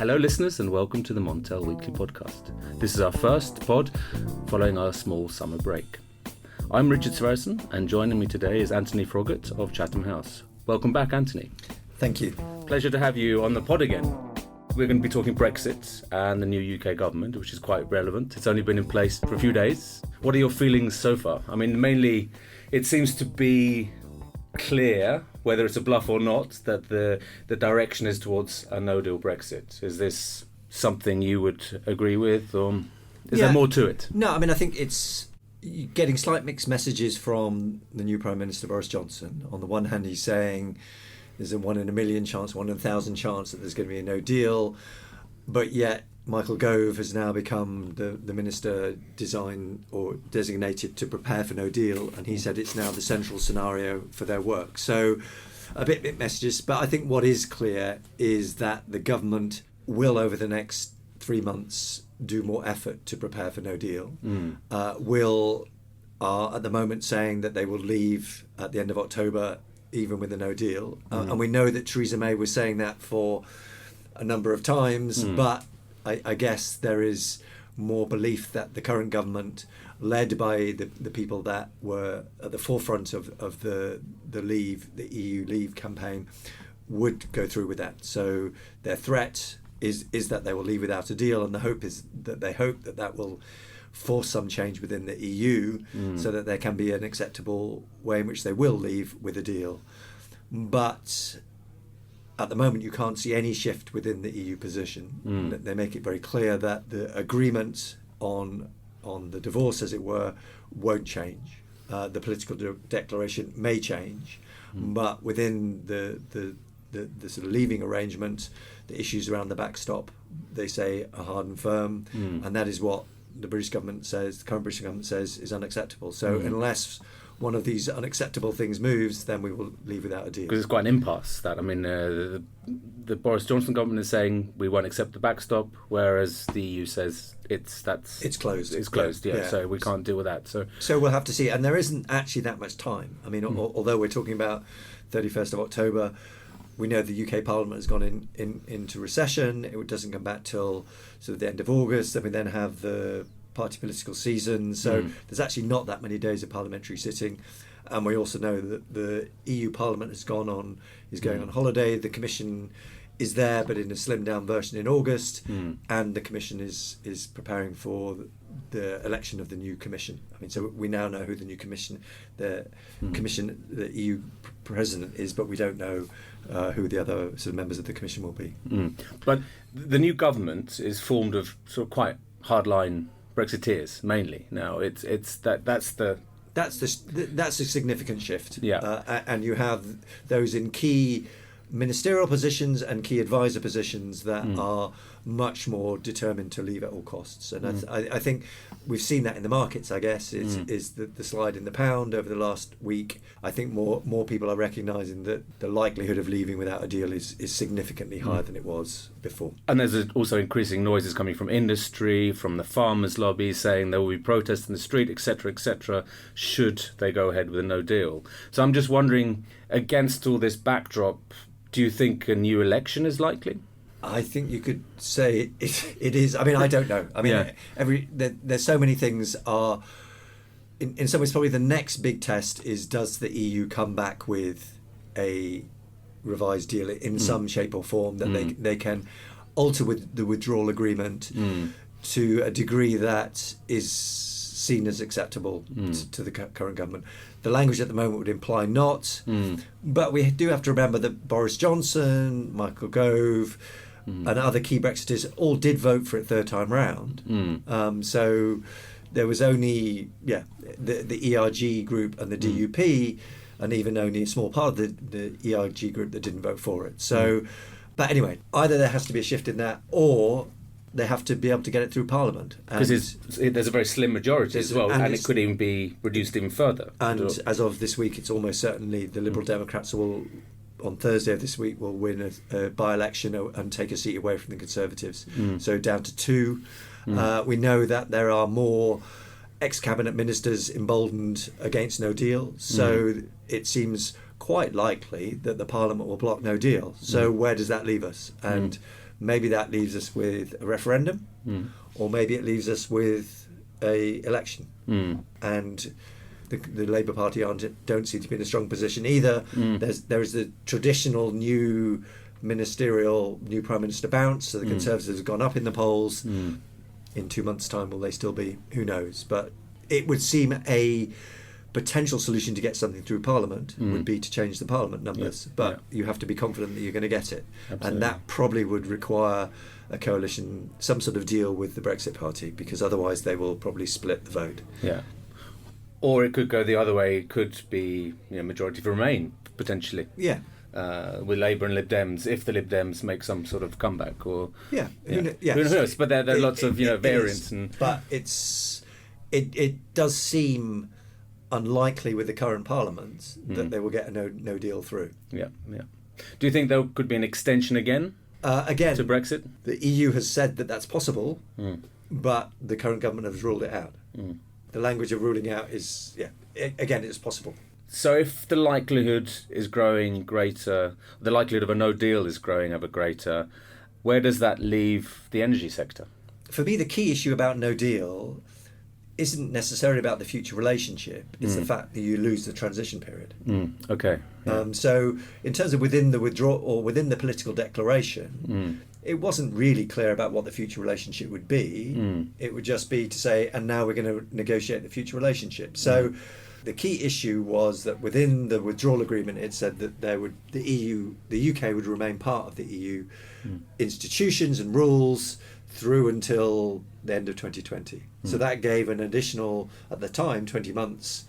Hello listeners and welcome to the Montel Weekly Podcast. This is our first pod following our small summer break. I'm Richard Sverrisson and joining me today is Antony Froggatt of Chatham House. Welcome back, Antony. Thank you. Pleasure to have you on the pod again. We're going to be talking Brexit and the new UK government, which is quite relevant. It's only been in place for a few days. What are your feelings so far? I mean, mainly it seems to be clear, whether it's a bluff or not, that the direction is towards a no-deal Brexit. Is this something you would agree with, or is there more to it? No, I mean, I think it's getting slight mixed messages from the new Prime Minister, Boris Johnson. On the one hand, he's saying there's a 1 in a million chance, 1 in 1,000 chance that there's going to be a no deal, but yet Michael Gove has now become the minister designed or designated to prepare for no deal, and he said it's now the central scenario for their work. So a bit mixed messages, but I think what is clear is that the government will over the next 3 months do more effort to prepare for no deal. Are at the moment saying that they will leave at the end of October even with a no deal, and we know that Theresa May was saying that for a number of times, but I guess there is more belief that the current government, led by the people that were at the forefront of the EU Leave campaign, would go through with that. So their threat is that they will leave without a deal, and the hope is that they hope that will force some change within the EU so that there can be an acceptable way in which they will leave with a deal. But at the moment, you can't see any shift within the EU position. They make it very clear that the agreement on the divorce, as it were, won't change. The political declaration may change, but within the sort of leaving arrangement, the issues around the backstop, they say, are hard and firm, and that is what the British government says, the current British government says, is unacceptable. So unless one of these unacceptable things moves, then we will leave without a deal. Because it's quite an impasse, that. I mean, the Boris Johnson government is saying we won't accept the backstop, whereas the EU says it's closed. It's closed, yeah. So we can't deal with that. So we'll have to see. And there isn't actually that much time. I mean, although we're talking about 31st of October, we know the UK Parliament has gone into recession. It doesn't come back till sort of the end of August. Then we then have the party political season. So there's actually not that many days of parliamentary sitting. And we also know that the EU Parliament is going on holiday. The Commission is there, but in a slimmed down version in August. And the Commission is preparing for the election of the new Commission. I mean, so we now know who the new Commission, the EU President is, but we don't know who the other sort of members of the Commission will be. But the new government is formed of sort of quite hardline Brexiteers mainly. Now that's a significant shift. Yeah. And you have those in key ministerial positions and key advisor positions that are much more determined to leave at all costs. And I think we've seen that in the markets, I guess, is the slide in the pound over the last week. I think more people are recognising that the likelihood of leaving without a deal is significantly higher than it was before. And there's also increasing noises coming from industry, from the farmers' lobby, saying there will be protests in the street, etc., should they go ahead with a no deal. So I'm just wondering, against all this backdrop, do you think a new election is likely? I think you could say it is. I mean, I don't know. I mean, there's so many things are. In some ways, probably the next big test is: does the EU come back with a revised deal in some shape or form that they can alter with the withdrawal agreement to a degree that is seen as acceptable to the current government. The language at the moment would imply not, but we do have to remember that Boris Johnson, Michael Gove, and other key Brexiteers all did vote for it third time round. So there was only the ERG group and the DUP, and even only a small part of the ERG group that didn't vote for it. So, but anyway, either there has to be a shift in that, or they have to be able to get it through Parliament. Because there's a very slim majority as well, and it could even be reduced even further. And as of this week, it's almost certainly the Liberal Democrats will, on Thursday of this week, will win a by-election and take a seat away from the Conservatives. So down to 2. We know that there are more ex-cabinet ministers emboldened against no deal. So it seems quite likely that the Parliament will block no deal. So where does that leave us? And maybe that leaves us with a referendum, or maybe it leaves us with a election. And the Labour Party don't seem to be in a strong position either. There is the traditional new ministerial, new Prime Minister bounce, so the Conservatives have gone up in the polls. In 2 months' time, will they still be? Who knows? But it would seem a potential solution to get something through Parliament would be to change the Parliament numbers. But you have to be confident that you're going to get it. Absolutely. And that probably would require a coalition, some sort of deal with the Brexit Party, because otherwise they will probably split the vote. Yeah. Or it could go the other way. It could be majority for Remain, potentially. Yeah. With Labour and Lib Dems, if the Lib Dems make some sort of comeback, or who knows? So but there are lots of variants, but it does seem unlikely with the current Parliament that they will get a no deal through. Yeah. Do you think there could be an extension again to Brexit? The EU has said that that's possible, but the current government has ruled it out. The language of ruling out is it's possible. So if the likelihood is growing greater, the likelihood of a no deal is growing ever greater, where does that leave the energy sector? For me, the key issue about no deal isn't necessarily about the future relationship. It's the fact that you lose the transition period. Okay. Yeah. So in terms of within the withdrawal or within the political declaration, it wasn't really clear about what the future relationship would be. It would just be to say, and now we're going to negotiate the future relationship. So the key issue was that within the withdrawal agreement, it said that the UK would remain part of the EU institutions and rules through until the end of 2020. So that gave an additional, at the time, 20 months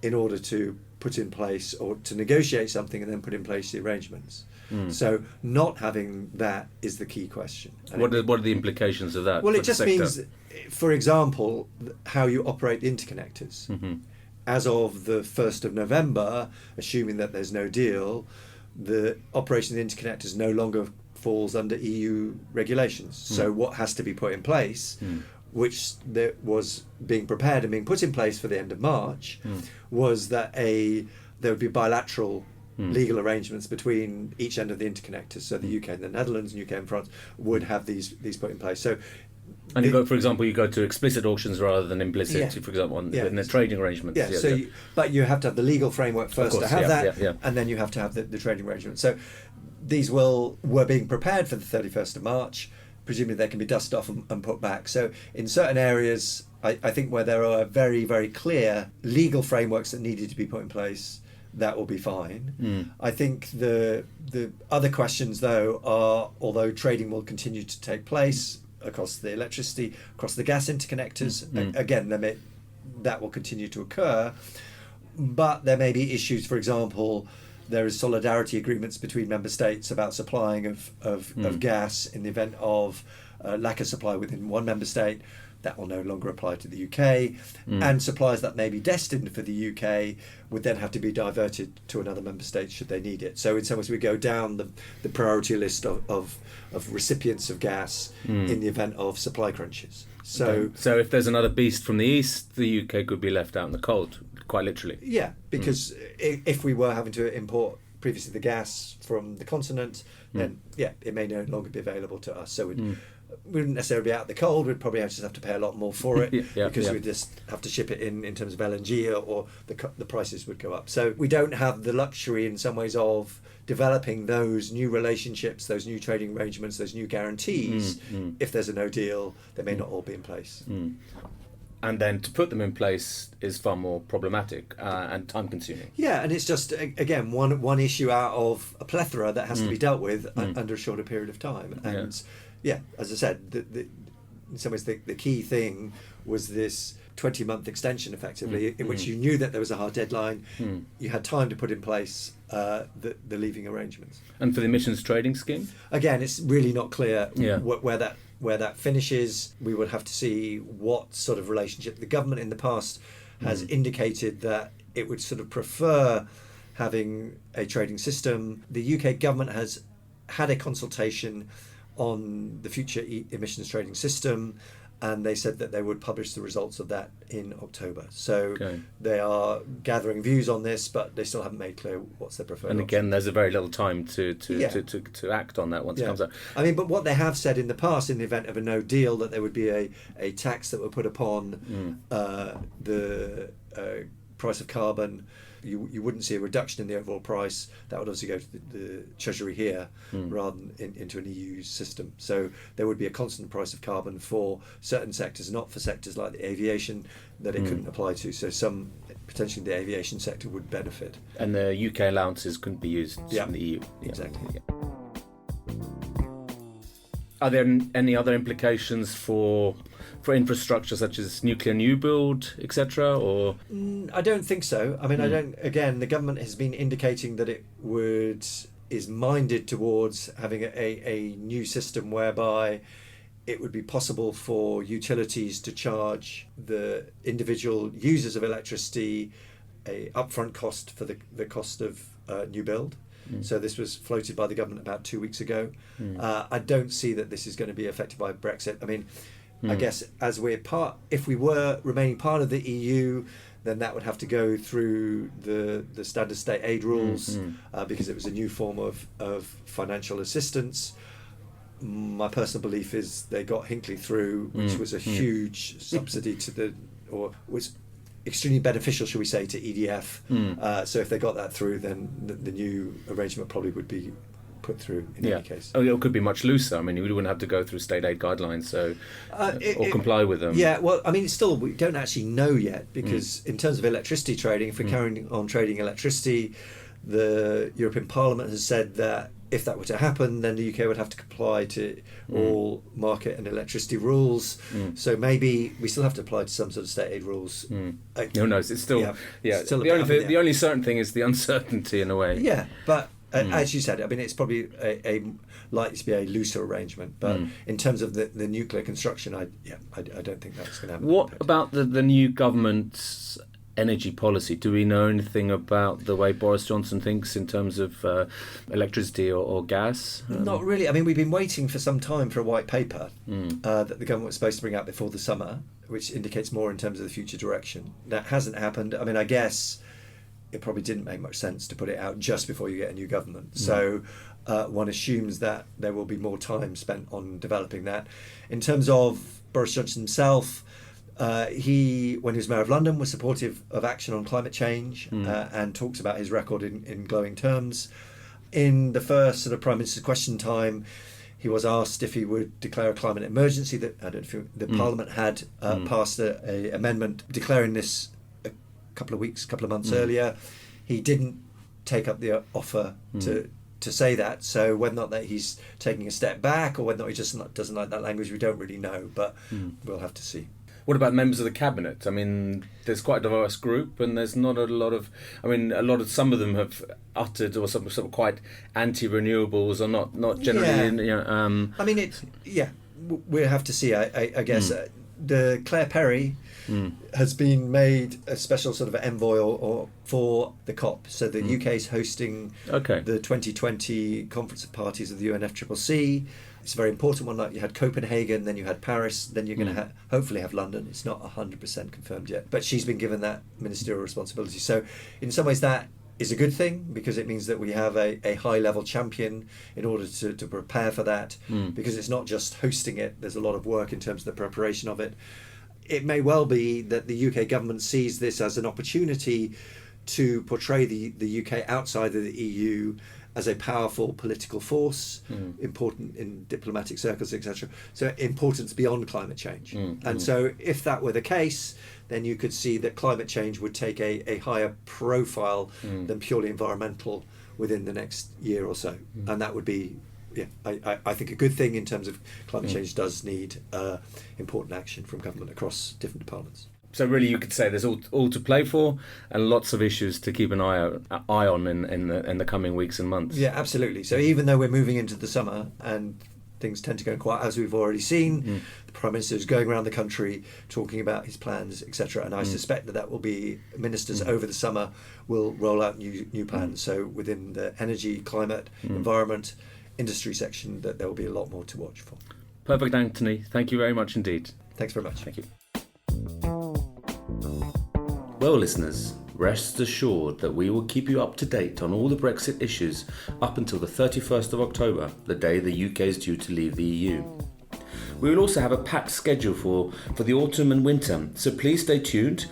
in order to put in place or to negotiate something and then put in place the arrangements. So not having that is the key question. What are the implications of that? Well, it just means, for example, how you operate the interconnectors. As of the 1st of November, assuming that there's no deal, the operation of the interconnectors no longer falls under EU regulations. So what has to be put in place, which there was being prepared and being put in place for the end of March, was that there would be bilateral legal arrangements between each end of the interconnectors. So the UK and the Netherlands and UK and France would have these put in place. So, and you go to explicit auctions rather than implicit, for example, in the trading arrangements. But you have to have the legal framework first to have that, and then you have to have the trading arrangements. So these were being prepared for the 31st of March. Presumably they can be dusted off and put back. So in certain areas, I think where there are very, very clear legal frameworks that needed to be put in place, that will be fine. I think the other questions, though, are, although trading will continue to take place across the electricity, across the gas interconnectors, again, that will continue to occur. But there may be issues, for example, there is solidarity agreements between member states about supplying of gas in the event of lack of supply within one member state. That will no longer apply to the UK, and supplies that may be destined for the UK would then have to be diverted to another member state should they need it. So in some ways we go down the priority list of recipients of gas in the event of supply crunches. So if there's another beast from the east, the UK could be left out in the cold, quite literally. Yeah, because if we were having to import previously the gas from the continent, then it may no longer be available to us. So we wouldn't necessarily be out in the cold. We'd probably just have to pay a lot more for it because we'd just have to ship it in terms of LNG, or the prices would go up. So we don't have the luxury in some ways of developing those new relationships, those new trading arrangements, those new guarantees. If there's a no deal, they may not all be in place. And then to put them in place is far more problematic and time consuming. Yeah, and it's just, again, one issue out of a plethora that has to be dealt with under a shorter period of time. And as I said, in some ways the key thing was this 20-month extension, effectively, in which you knew that there was a hard deadline. You had time to put in place the leaving arrangements. And for the emissions trading scheme? Again, it's really not clear where that finishes. We will have to see what sort of relationship. The government in the past has indicated that it would sort of prefer having a trading system. The UK government has had a consultation on the future emissions trading system, and they said that they would publish the results of that in October. So Okay. they are gathering views on this, but they still haven't made clear what's their preferred And option. again, there's a very little time to Yeah. to act on that once it Yeah. comes out. I mean, but what they have said in the past, in the event of a no deal, that there would be a tax that would put upon the price of carbon. You wouldn't see a reduction in the overall price. That would obviously go to the Treasury here rather than into an EU system. So there would be a constant price of carbon for certain sectors, not for sectors like the aviation that it couldn't apply to. So potentially the aviation sector would benefit. And the UK allowances couldn't be used Yeah. in the EU. Yeah. Exactly. Yeah. Are there any other implications for infrastructure such as nuclear new build, etc.? Or I don't think so. I mean, I don't. Again, the government has been indicating that it is minded towards having a new system whereby it would be possible for utilities to charge the individual users of electricity a upfront cost for the cost of new build. So this was floated by the government about 2 weeks ago. I don't see that this is going to be affected by Brexit. I mean, I guess if we were remaining part of the EU, then that would have to go through the standard state aid rules because it was a new form of financial assistance. My personal belief is they got Hinckley through, which was a huge subsidy or was extremely beneficial, shall we say, to EDF. So if they got that through, then the new arrangement probably would be put through in any case. Oh, it could be much looser. I mean, you wouldn't have to go through state aid guidelines, or comply with them. Yeah, well, I mean, still, we don't actually know yet because in terms of electricity trading, if we're carrying on trading electricity, the European Parliament has said that if that were to happen, then the UK would have to comply to all market and electricity rules. So maybe we still have to apply to some sort of state aid rules. Who knows? It's still still the only certain thing is the uncertainty in a way. Yeah, but as you said, I mean, it's probably a likely to be a looser arrangement. But in terms of the nuclear construction, I don't think that's going to happen. What about the new government's energy policy? Do we know anything about the way Boris Johnson thinks in terms of electricity or gas? Not really. I mean, we've been waiting for some time for a white paper that the government was supposed to bring out before the summer, which indicates more in terms of the future direction. That hasn't happened. I mean, I guess it probably didn't make much sense to put it out just before you get a new government. So one assumes that there will be more time spent on developing that. In terms of Boris Johnson himself, he, when he was Mayor of London, was supportive of action on climate change and talks about his record in glowing terms. In the first sort of Prime Minister's question time, he was asked if he would declare a climate emergency. That I don't know if the Parliament had passed a amendment declaring this a couple of months earlier. He didn't take up the offer to say that. So whether or not that he's taking a step back or whether or not he just doesn't like that language, we don't really know. But we'll have to see. What about members of the cabinet? I mean, there's quite a diverse group, and there's not a lot of. I mean, some of them have uttered or some sort of quite anti-renewables or not generally. Yeah. I mean, we'll have to see. I guess the Claire Perry has been made a special sort of envoy or for the COP. So the UK is hosting the 2020 Conference of Parties of the UNFCCC. It's a very important one. Like you had Copenhagen, then you had Paris, then you're going to hopefully have London. It's not 100% confirmed yet, but she's been given that ministerial responsibility. So in some ways that is a good thing because it means that we have a high-level champion in order to prepare for that because it's not just hosting it. There's a lot of work in terms of the preparation of it. It may well be that the UK government sees this as an opportunity to portray the UK outside of the EU as a powerful political force, important in diplomatic circles, etc. So importance beyond climate change. And so if that were the case, then you could see that climate change would take a higher profile than purely environmental within the next year or so. And that would be, I think a good thing in terms of climate change does need important action from government across different departments. So really, you could say there's all to play for, and lots of issues to keep an eye on in the coming weeks and months. Yeah, absolutely. So even though we're moving into the summer and things tend to go quiet, as we've already seen, the Prime Minister is going around the country talking about his plans, etc. And I suspect that will be ministers over the summer will roll out new plans. So within the energy, climate, environment, industry section, that there will be a lot more to watch for. Perfect, Antony. Thank you very much indeed. Thanks very much. Thank you. Well, listeners, rest assured that we will keep you up to date on all the Brexit issues up until the 31st of October, the day the UK is due to leave the EU. We will also have a packed schedule for the autumn and winter, so please stay tuned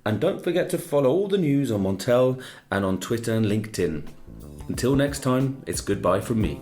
and don't forget to follow all the news on Montel and on Twitter and LinkedIn. Until next time, it's goodbye from me.